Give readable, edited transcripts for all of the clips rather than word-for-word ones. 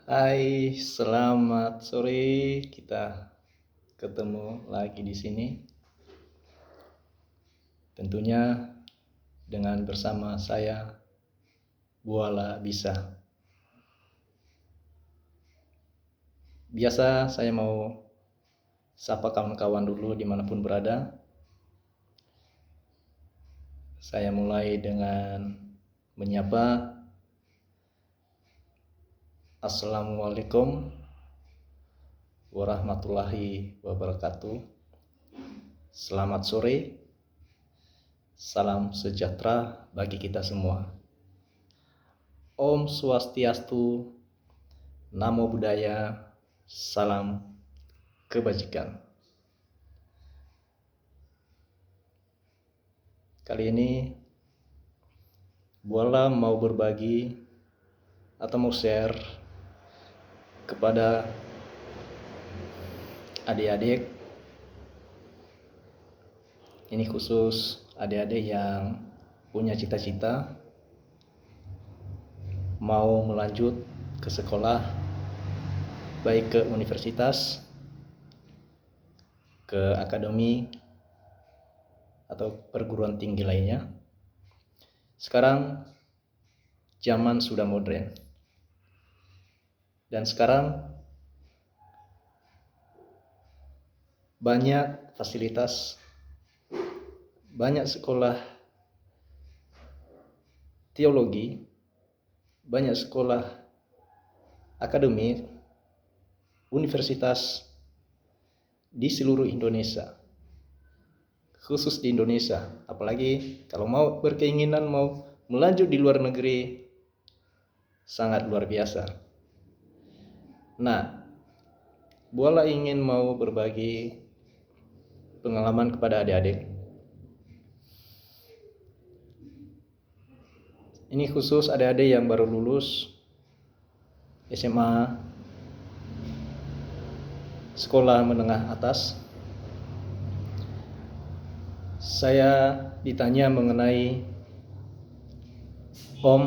Hai, selamat sore. Kita ketemu lagi di sini. Tentunya dengan bersama saya Buala Bisa. Biasa saya mau sapa kawan-kawan dulu dimanapun berada. Saya mulai dengan menyapa Assalamualaikum warahmatullahi wabarakatuh. Selamat sore. Salam sejahtera bagi kita semua. Om Swastiastu, Namo Buddhaya, salam kebajikan. Kali ini Buala mau berbagi atau mau share kepada adik-adik. Ini khusus adik-adik yang punya cita-cita mau melanjut ke sekolah, baik ke universitas, ke akademi, atau perguruan tinggi lainnya. Sekarang zaman sudah modern. Dan sekarang banyak fasilitas, banyak sekolah teologi, banyak sekolah akademi, universitas di seluruh Indonesia. Khusus di Indonesia, apalagi kalau mau berkeinginan mau melanjut di luar negeri, sangat luar biasa. Nah, Buala ingin mau berbagi pengalaman kepada adik-adik. Ini khusus adik-adik yang baru lulus SMA, sekolah menengah atas. Saya ditanya mengenai Om,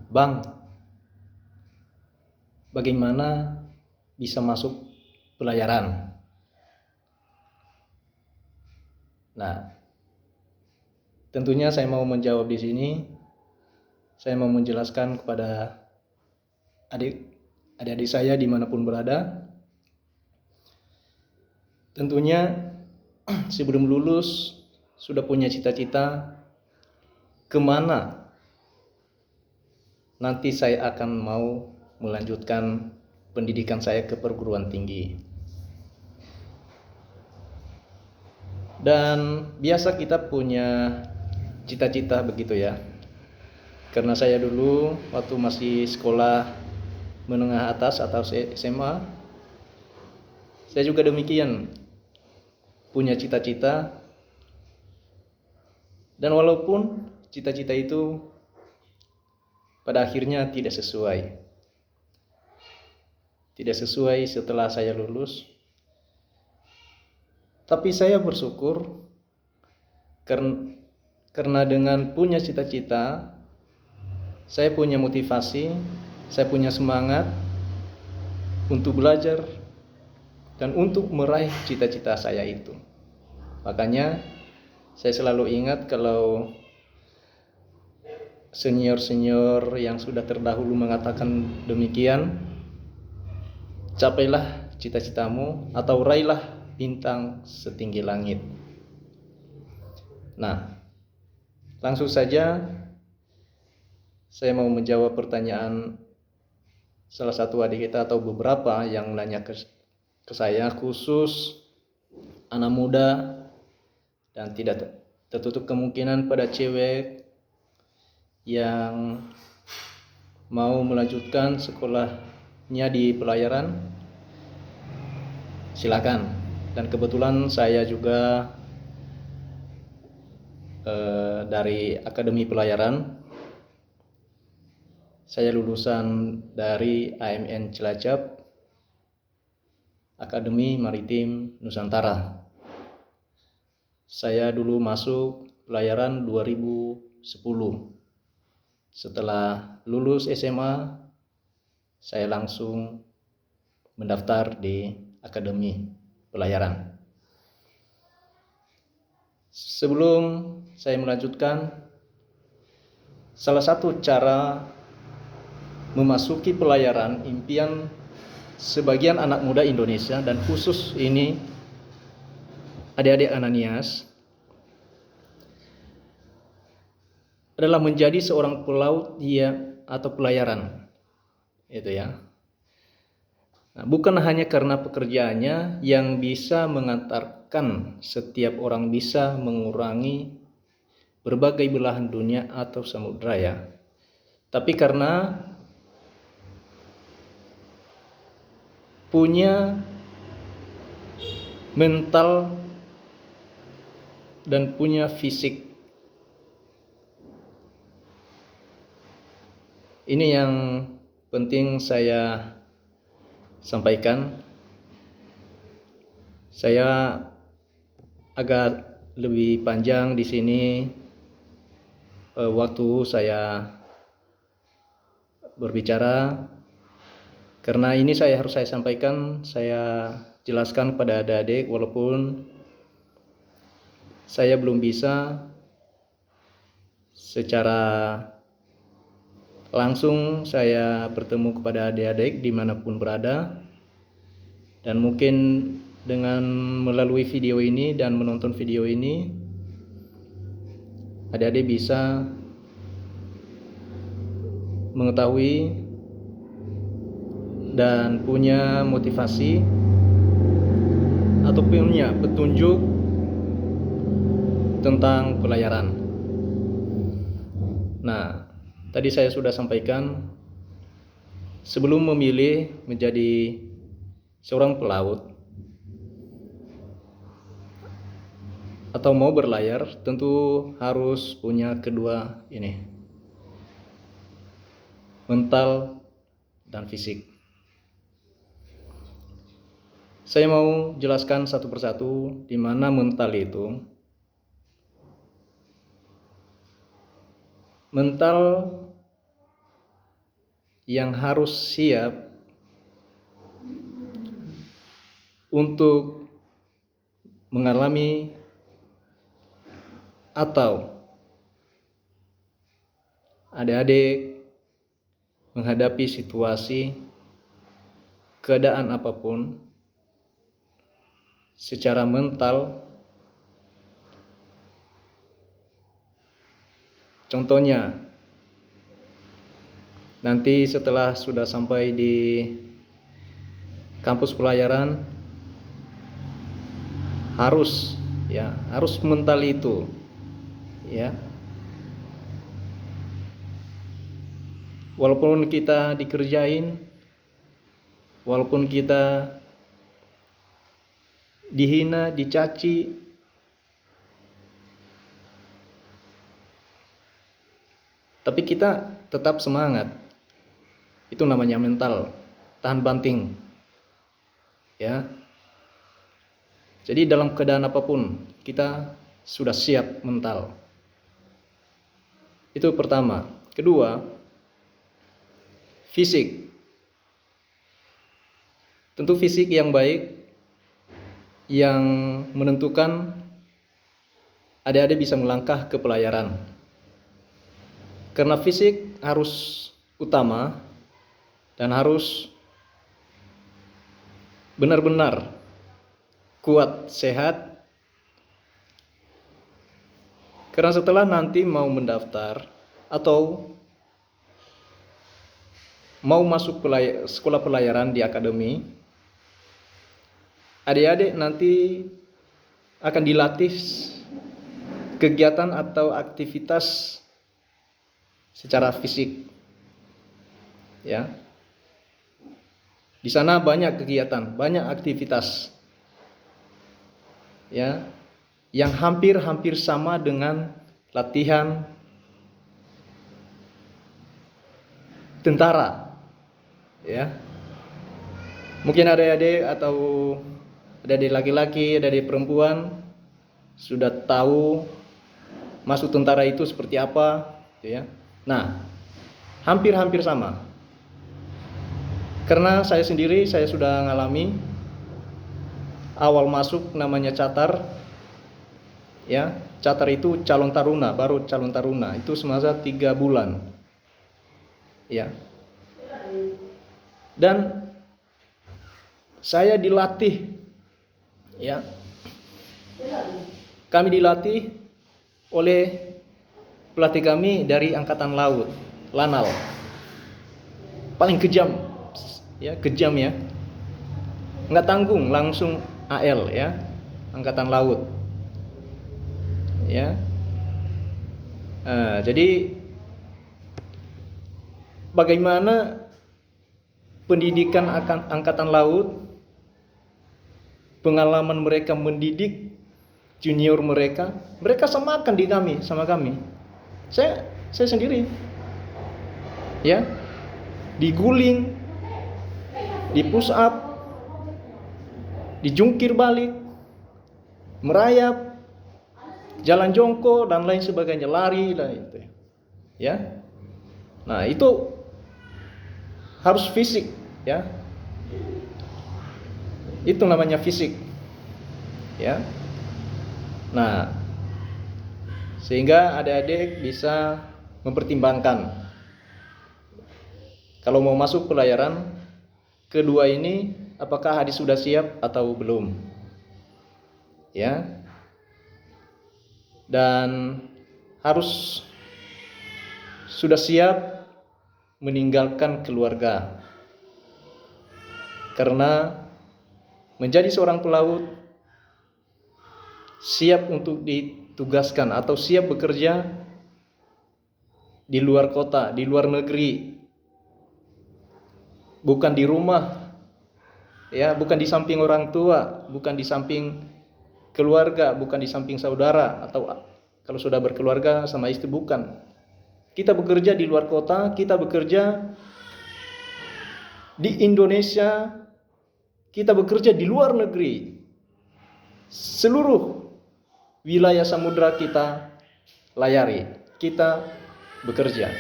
Bang, bagaimana bisa masuk pelayaran? Nah, tentunya saya mau menjawab di sini. Saya mau menjelaskan kepada adik-adik saya dimanapun berada. Tentunya sebelum lulus sudah punya cita-cita kemana nanti saya akan mau melanjutkan pendidikan saya ke perguruan tinggi. Dan biasa kita punya cita-cita begitu ya. Karena saya dulu waktu masih sekolah menengah atas atau SMA, saya juga demikian, punya cita-cita. Dan walaupun cita-cita itu pada akhirnya tidak sesuai setelah saya lulus, tapi saya bersyukur karena dengan punya cita-cita, saya punya motivasi, saya punya semangat untuk belajar dan untuk meraih cita-cita saya itu. Makanya saya selalu ingat kalau senior-senior yang sudah terdahulu mengatakan demikian, capailah cita-citamu atau raihlah bintang setinggi langit. Nah, langsung saja saya mau menjawab pertanyaan salah satu adik kita atau beberapa yang nanya ke saya, khusus anak muda dan tidak tertutup kemungkinan pada cewek yang mau melanjutkan sekolahnya di pelayaran. Silakan. Dan kebetulan saya juga dari Akademi Pelayaran. Saya lulusan dari AMN Cilacap, Akademi Maritim Nusantara. Saya dulu masuk pelayaran 2010. Setelah lulus SMA, saya langsung mendaftar di Akademi Pelayaran. Sebelum saya melanjutkan, salah satu cara memasuki pelayaran impian sebagian anak muda Indonesia, dan khusus ini adik-adik Ananias, adalah menjadi seorang pelaut atau pelayaran, itu ya. Nah, bukan hanya karena pekerjaannya yang bisa mengantarkan setiap orang bisa mengurangi berbagai belahan dunia atau samudera ya, tapi karena punya mental dan punya fisik. Ini yang penting saya sampaikan. Saya agak lebih panjang di sini waktu saya berbicara, karena ini harus saya sampaikan, saya jelaskan kepada adik-adik, walaupun saya belum bisa secara langsung saya bertemu kepada adik-adik dimanapun berada, dan mungkin dengan melalui video ini dan menonton video ini, adik-adik bisa mengetahui dan punya motivasi atau punya petunjuk tentang pelayaran. Nah, tadi saya sudah sampaikan, sebelum memilih menjadi seorang pelaut atau mau berlayar, tentu harus punya kedua ini, mental dan fisik. Saya mau jelaskan satu persatu di mana mental itu. Mental yang harus siap untuk mengalami atau adik-adik menghadapi situasi keadaan apapun secara mental. Contohnya, nanti setelah sudah sampai di kampus pelayaran, harus mental itu ya. Walaupun kita dikerjain, walaupun kita dihina, dicaci, tapi kita tetap semangat. Itu namanya mental, tahan banting ya. Jadi dalam keadaan apapun kita sudah siap mental. Itu pertama. Kedua, fisik. Tentu fisik yang baik yang menentukan adik-adik bisa melangkah ke pelayaran. Karena fisik harus utama dan harus benar-benar kuat, sehat. Karena setelah nanti mau mendaftar atau mau masuk sekolah pelayaran di akademi, adik-adik nanti akan dilatih kegiatan atau aktivitas secara fisik ya. Di sana banyak kegiatan, banyak aktivitas ya, yang hampir sama dengan latihan tentara ya. Mungkin adik-adik atau adik-adik laki-laki, adik-adik perempuan sudah tahu masuk tentara itu seperti apa ya. Nah, hampir-hampir sama. Karena saya sendiri, saya sudah ngalami awal masuk namanya catar, ya. Catar itu calon taruna, baru calon taruna itu semasa 3 bulan, ya. Dan saya dilatih, ya. Kami dilatih oleh pelatih kami dari Angkatan Laut, Lanal. Paling kejam, ya, kejam ya. Nggak tanggung, langsung AL, ya, Angkatan Laut, ya. Jadi bagaimana pendidikan Angkatan Laut, pengalaman mereka mendidik junior mereka samakan sama kami. Saya sendiri, ya, diguling, di push up, dijungkir balik, merayap, jalan jongkok dan lain sebagainya, lari lah itu, ya. Nah, itu harus fisik, ya. Itu namanya fisik, ya. Nah, sehingga adik-adik bisa mempertimbangkan kalau mau masuk pelayaran kedua ini, apakah adik sudah siap atau belum, ya. Dan harus sudah siap meninggalkan keluarga, karena menjadi seorang pelaut siap untuk ditugaskan atau siap bekerja di luar kota, di luar negeri, bukan di rumah, ya, bukan di samping orang tua, bukan di samping keluarga, bukan di samping saudara, atau kalau sudah berkeluarga sama istri, bukan. Kita bekerja di luar kota, kita bekerja di Indonesia, kita bekerja di luar negeri. Seluruh wilayah samudra kita layari, kita bekerja.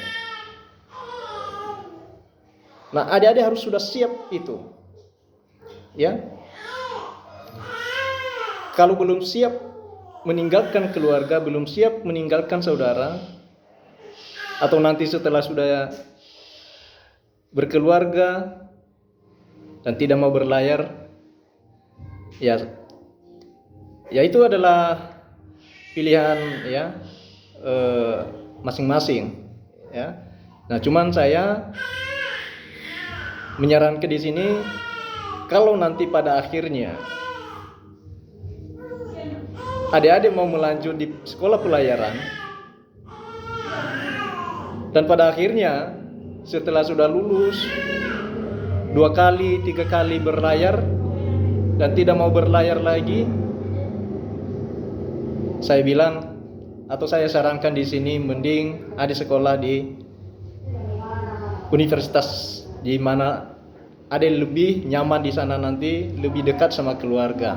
Nah, adik-adik harus sudah siap itu, ya. Kalau belum siap meninggalkan keluarga, belum siap meninggalkan saudara, atau nanti setelah sudah berkeluarga dan tidak mau berlayar, ya itu adalah pilihan, ya, masing-masing, ya. Nah, cuman saya menyarankan di sini, kalau nanti pada akhirnya adik-adik mau melanjut di sekolah pelayaran dan pada akhirnya setelah sudah lulus 2 kali 3 kali berlayar dan tidak mau berlayar lagi, saya bilang atau saya sarankan di sini, mending adik sekolah di universitas di mana adik lebih nyaman di sana, nanti lebih dekat sama keluarga.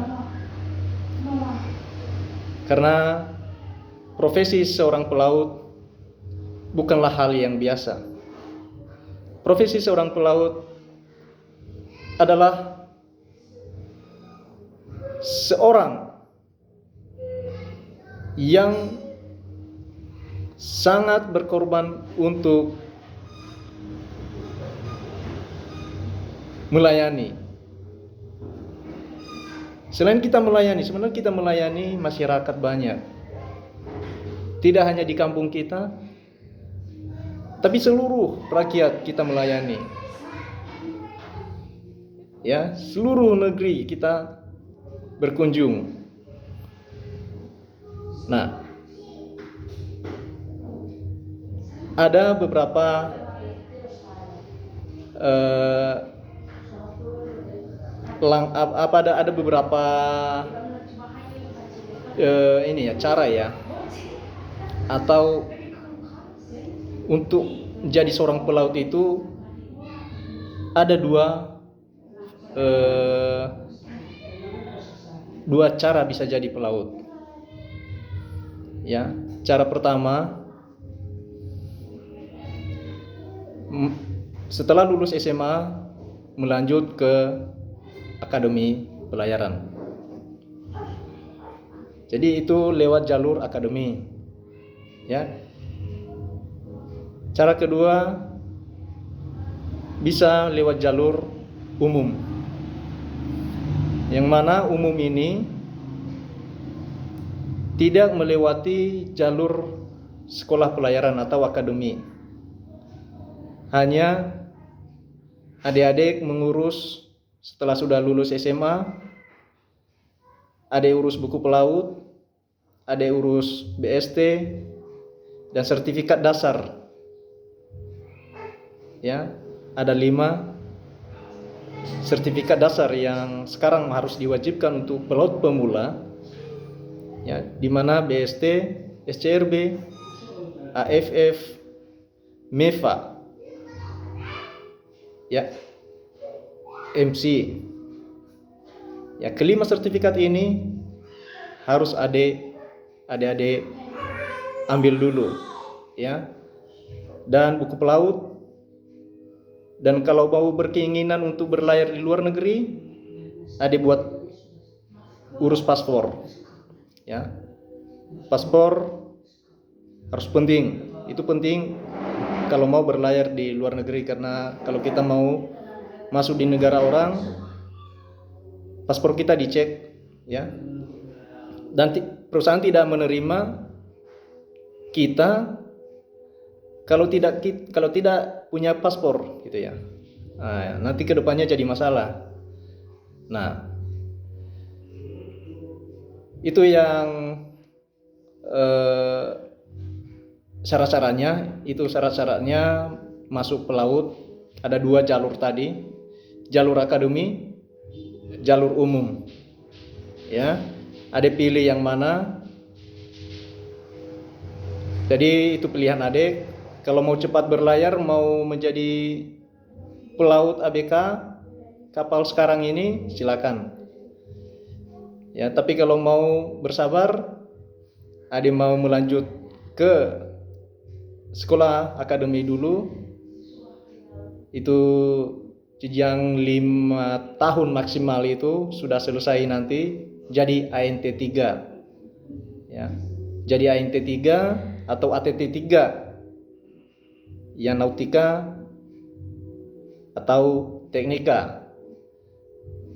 Karena profesi seorang pelaut bukanlah hal yang biasa. Profesi seorang pelaut adalah seorang yang sangat berkorban untuk melayani. Selain kita melayani, sebenarnya kita melayani masyarakat banyak. Tidak hanya di kampung kita, tapi seluruh rakyat kita melayani. Ya, seluruh negeri kita berkunjung. Nah, ada beberapa ada beberapa cara, ya, atau untuk menjadi seorang pelaut itu ada dua cara bisa jadi pelaut, ya. Cara pertama, setelah lulus SMA melanjut ke akademi pelayaran. Jadi itu lewat jalur akademi, ya. Cara kedua bisa lewat jalur umum, yang mana umum ini tidak melewati jalur sekolah pelayaran atau akademi. Hanya adik-adik mengurus setelah sudah lulus SMA, adik urus buku pelaut, adik urus BST dan sertifikat dasar. Ya, ada 5 sertifikat dasar yang sekarang harus diwajibkan untuk pelaut pemula. Ya, di mana BST, SCRB, AFF, MEFA, ya, MC. Ya, kelima sertifikat ini harus adik-adik ambil dulu, ya. Dan buku pelaut. Dan kalau mau berkeinginan untuk berlayar di luar negeri, adik buat urus paspor, ya. Paspor harus penting. Itu penting kalau mau berlayar di luar negeri, karena kalau kita mau masuk di negara orang, paspor kita dicek, ya. Dan perusahaan tidak menerima kita kalau tidak punya paspor, gitu ya. Nah, nanti kedepannya jadi masalah. Nah, itu yang syarat-syaratnya masuk pelaut. Ada 2 jalur tadi, jalur akademi, jalur umum, ya. Adik pilih yang mana. Jadi itu pilihan adik. Kalau mau cepat berlayar, mau menjadi pelaut ABK kapal sekarang ini, silakan. Ya, tapi kalau mau bersabar, adik mau melanjut ke sekolah akademi dulu, itu jenjang 5 tahun maksimal, itu sudah selesai nanti jadi ANT 3, ya. Jadi ANT 3 atau ATT 3 yang nautika atau teknika.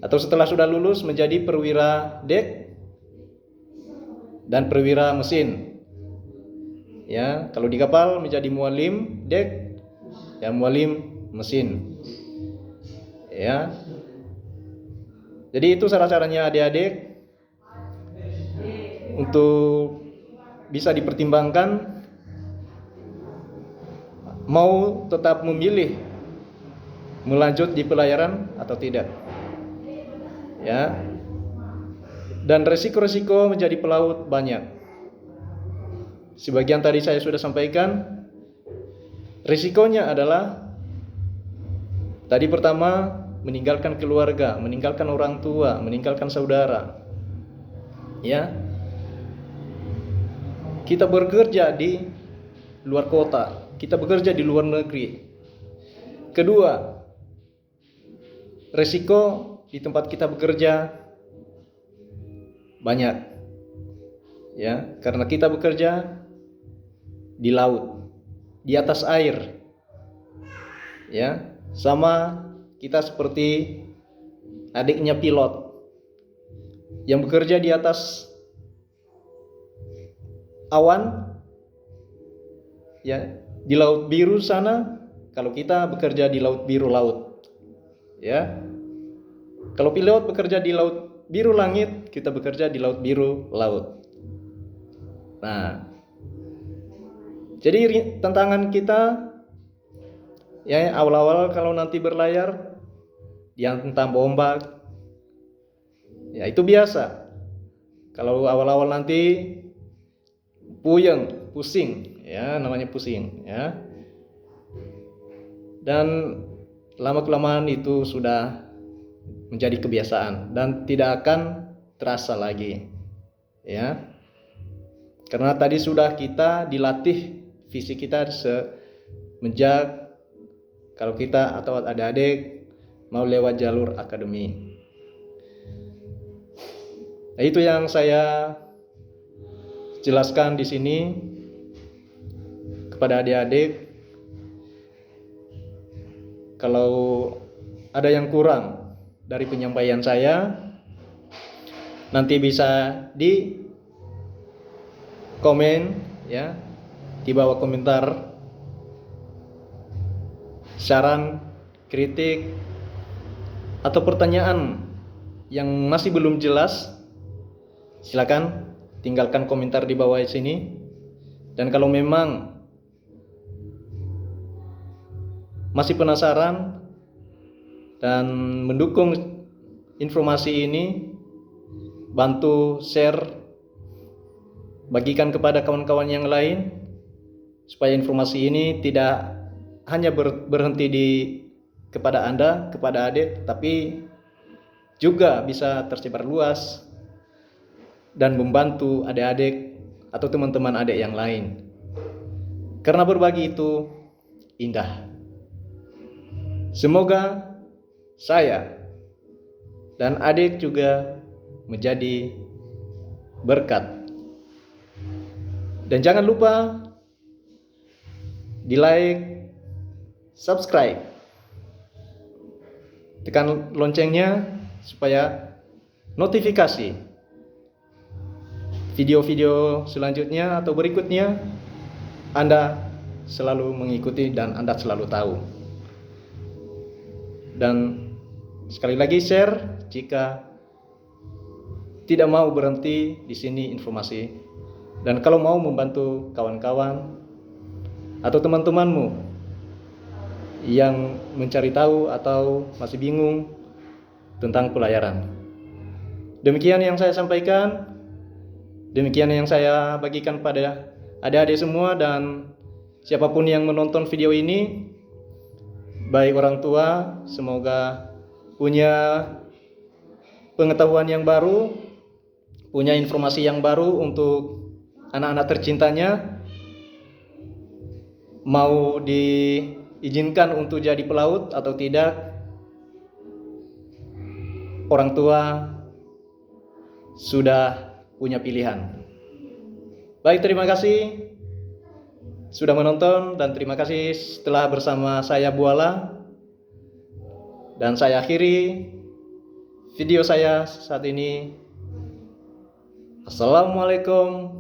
Atau setelah sudah lulus menjadi perwira dek dan perwira mesin. Ya, kalau di kapal menjadi mualim dek, ya, mualim mesin. Ya. Jadi itu syarat-syaratnya adik-adik untuk bisa dipertimbangkan mau tetap memilih melanjut di pelayaran atau tidak, ya. Dan resiko-resiko menjadi pelaut banyak. Sebagian tadi saya sudah sampaikan. Risikonya adalah tadi pertama, meninggalkan keluarga, meninggalkan orang tua, meninggalkan saudara, ya. Kita bekerja di luar kota, kita bekerja di luar negeri. Kedua, resiko di tempat kita bekerja banyak, ya, karena kita bekerja di laut, di atas air, ya. Sama kita seperti adiknya pilot yang bekerja di atas awan, ya, di laut biru sana. Kalau kita bekerja di laut biru laut, ya. Kalau pilot bekerja di laut biru langit, kita bekerja di laut biru laut. Nah, jadi tantangan kita, ya, awal-awal kalau nanti berlayar dihantam ombak, ya, itu biasa. Kalau awal-awal nanti puyeng, pusing, ya, namanya pusing, ya. Dan lama-kelamaan itu sudah menjadi kebiasaan dan tidak akan terasa lagi, ya. Karena tadi sudah kita dilatih fisik kita semenjak kalau kita atau adik-adik mau lewat jalur akademi. Nah, itu yang saya jelaskan di sini kepada adik-adik. Kalau ada yang kurang dari penyampaian saya, nanti bisa di komen ya, di bawah komentar, saran, kritik, atau pertanyaan yang masih belum jelas, silakan tinggalkan komentar di bawah sini. Dan kalau memang masih penasaran dan mendukung informasi ini, bantu share, bagikan kepada kawan-kawan yang lain, supaya informasi ini tidak hanya berhenti kepada Anda, kepada adik, tapi juga bisa tersebar luas dan membantu adik-adik atau teman-teman adik yang lain. Karena berbagi itu indah. Semoga saya dan adik juga menjadi berkat. Dan jangan lupa di like, subscribe, tekan loncengnya supaya notifikasi video-video selanjutnya atau berikutnya Anda selalu mengikuti dan Anda selalu tahu. Dan sekali lagi share jika tidak mau berhenti di sini informasi. Dan kalau mau membantu kawan-kawan atau teman-temanmu yang mencari tahu atau masih bingung tentang pelayaran. Demikian yang saya sampaikan, demikian yang saya bagikan pada adik-adik semua dan siapapun yang menonton video ini. Baik orang tua, semoga punya pengetahuan yang baru, punya informasi yang baru untuk anak-anak tercintanya. Mau diizinkan untuk jadi pelaut atau tidak, orang tua sudah punya pilihan. Baik, terima kasih sudah menonton dan terima kasih telah bersama saya Buala. Dan saya akhiri video saya saat ini. Assalamualaikum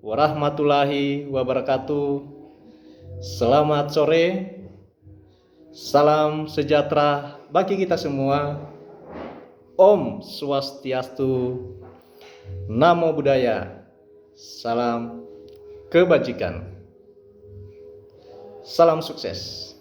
warahmatullahi wabarakatuh. Selamat sore. Salam sejahtera bagi kita semua. Om Swastiastu. Namo Buddhaya. Salam kebajikan. Salam sukses.